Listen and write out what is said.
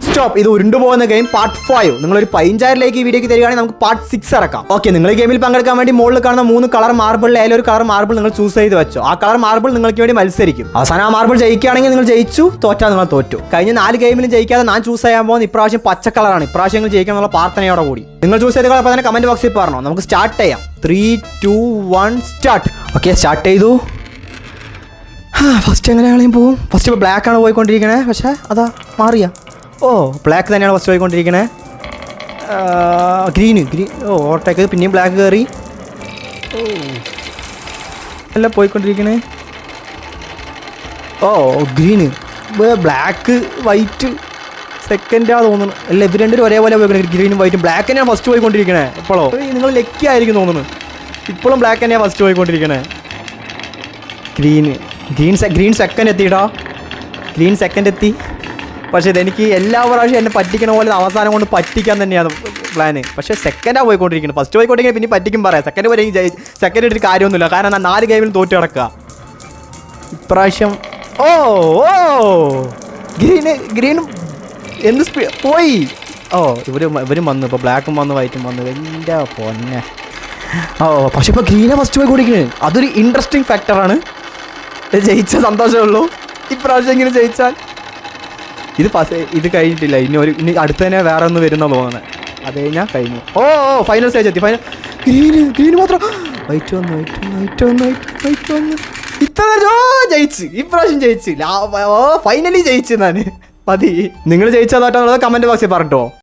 Stop. ഇത് ഉരുണ്ടുപോകുന്ന game part 5. നിങ്ങളൊരു 15,000 like ഈ വീഡിയോക്ക് തരികയാണെങ്കിൽ നമുക്ക് പാർട്ട് 6 ഇറക്കാം. ഓക്കെ, നിങ്ങൾ ഈ ഗെയിമിൽ പങ്കെടുക്കാൻ വേണ്ടി മുകളിൽ കാണുന്ന 3 കളർ മാർബിളിൽ ഏതൊരു കളർ മാർബിൾ നിങ്ങൾ ചൂസ് ചെയ്ത് വെച്ചോ. ആ കളർ മാർബിൾ നിങ്ങൾക്ക് വേണ്ടി മത്സരിക്കും. അവസാനം ആ മാർബിൾ ജയിക്കുകയാണെങ്കിൽ നിങ്ങൾ ജയിച്ചു, തോറ്റാൽ നിങ്ങൾ തോറ്റു. കഴിഞ്ഞ 4 ഗെയിമിലും ജയിക്കാതെ ഞാൻ ചൂസ് ചെയ്യാൻ പോകുന്ന ഇപ്രാവശ്യം പച്ച കളറാണ്. ഇപ്രാവശ്യം നിങ്ങൾ ജയിക്കാനുള്ള പ്രാർത്ഥനയോടെ കൂടി നിങ്ങൾ ചൂസ് ചെയ്ത കളർ അപ്പോൾ തന്നെ കമന്റ് ബോക്സിൽ പറഞ്ഞോ. നമുക്ക് സ്റ്റാർട്ട് ചെയ്യാം. 3, 2, 1 സ്റ്റാർട്ട്. ഓക്കെ, സ്റ്റാർട്ട് ചെയ്തു. ഫസ്റ്റ് എങ്ങനെയാണെങ്കിലും പോവും. ഫസ്റ്റ് ഇപ്പോൾ ബ്ലാക്ക് ആണ് പോയിക്കൊണ്ടിരിക്കണേ, പക്ഷേ അതാ മാറിയ. ഓ, ബ്ലാക്ക് തന്നെയാണ് ഫസ്റ്റ് പോയിക്കൊണ്ടിരിക്കണേ. ഗ്രീൻ. ഓ, ഓട്ടേക്ക് പിന്നെയും ബ്ലാക്ക് കയറി. ഓ, അല്ല പോയിക്കൊണ്ടിരിക്കണേ. ഓ, ഗ്രീന്, ബ്ലാക്ക്, വൈറ്റ് സെക്കൻഡാ തോന്നുന്നു. അല്ല, ഇവർ രണ്ടുപേരും ഒരേപോലെ പോയിക്കൊണ്ടിരിക്കും. ഗ്രീനും വൈറ്റും. ബ്ലാക്ക് തന്നെയാണ് ഫസ്റ്റ് പോയിക്കൊണ്ടിരിക്കണേ. ഇപ്പോഴോ നിങ്ങൾ ലക്കി ആയിരിക്കും തോന്നുന്നു. ഇപ്പോഴും ബ്ലാക്ക് തന്നെയാണ് ഫസ്റ്റ് പോയിക്കൊണ്ടിരിക്കണേ. ഗ്രീൻ സെക്കൻഡ് എത്തിയിട്ടോ. ഗ്രീൻ സെക്കൻഡ് എത്തി. പക്ഷേ ഇതെനിക്ക് എല്ലാ പ്രാവശ്യം എന്നെ പറ്റിക്കണ പോലെ അവസാനം കൊണ്ട് പറ്റിക്കാൻ തന്നെയാണ് പ്ലാന്. പക്ഷേ സെക്കൻഡാണ് പോയിക്കൊണ്ടിരിക്കുന്നത്. ഫസ്റ്റ് പോയിക്കൊണ്ടിരിക്കുന്നത് പിന്നെ പറ്റിക്കും പറയാം. സെക്കൻഡ് വരെ സെക്കൻഡ് ഇട്ടിട്ട് കാര്യമൊന്നുമില്ല. കാരണം ഞാൻ 4 ഗെയിമിൽ തോറ്റ് കിടക്കുക ഇപ്രാവശ്യം. ഓ ഓ ഗ്രീനും എന്ത് പോയി. ഓ, ഇവരും വന്നു. ഇപ്പോൾ ബ്ലാക്കും വന്നു, വൈറ്റും വന്നു. എൻ്റെ പൊന്നെ. ഓ, പക്ഷെ ഇപ്പോൾ ഗ്രീനെ ഫസ്റ്റ് പോയിക്കൊണ്ടിരിക്കുന്നത്. അതൊരു ഇൻട്രസ്റ്റിംഗ് ഫാക്ടറാണ്. ജയിച്ച സന്തോഷമേ ഉള്ളൂ. ഇപ്രാവശ്യം ഇങ്ങനെ ജയിച്ചാൽ ഇത് കഴിഞ്ഞിട്ടില്ല. ഇനി അടുത്ത് തന്നെ വേറെ ഒന്ന് വരുന്ന തോന്നുന്നത്. അത് കഴിഞ്ഞാൽ കഴിഞ്ഞു. ഓ, ഫൈനൽ സ്റ്റേജ് എത്തി. ഗ്രീന് മാത്രം. വൈറ്റ് വന്നു. ഇത്ര ജയിച്ച്. ഇപ്രാവശ്യം ജയിച്ച്. ഫൈനലി ജയിച്ച് ഞാൻ. മതി. നിങ്ങൾ ജയിച്ചതായിട്ടുള്ളത് കമൻറ്റ് ബോക്സിൽ പറഞ്ഞിട്ടോ.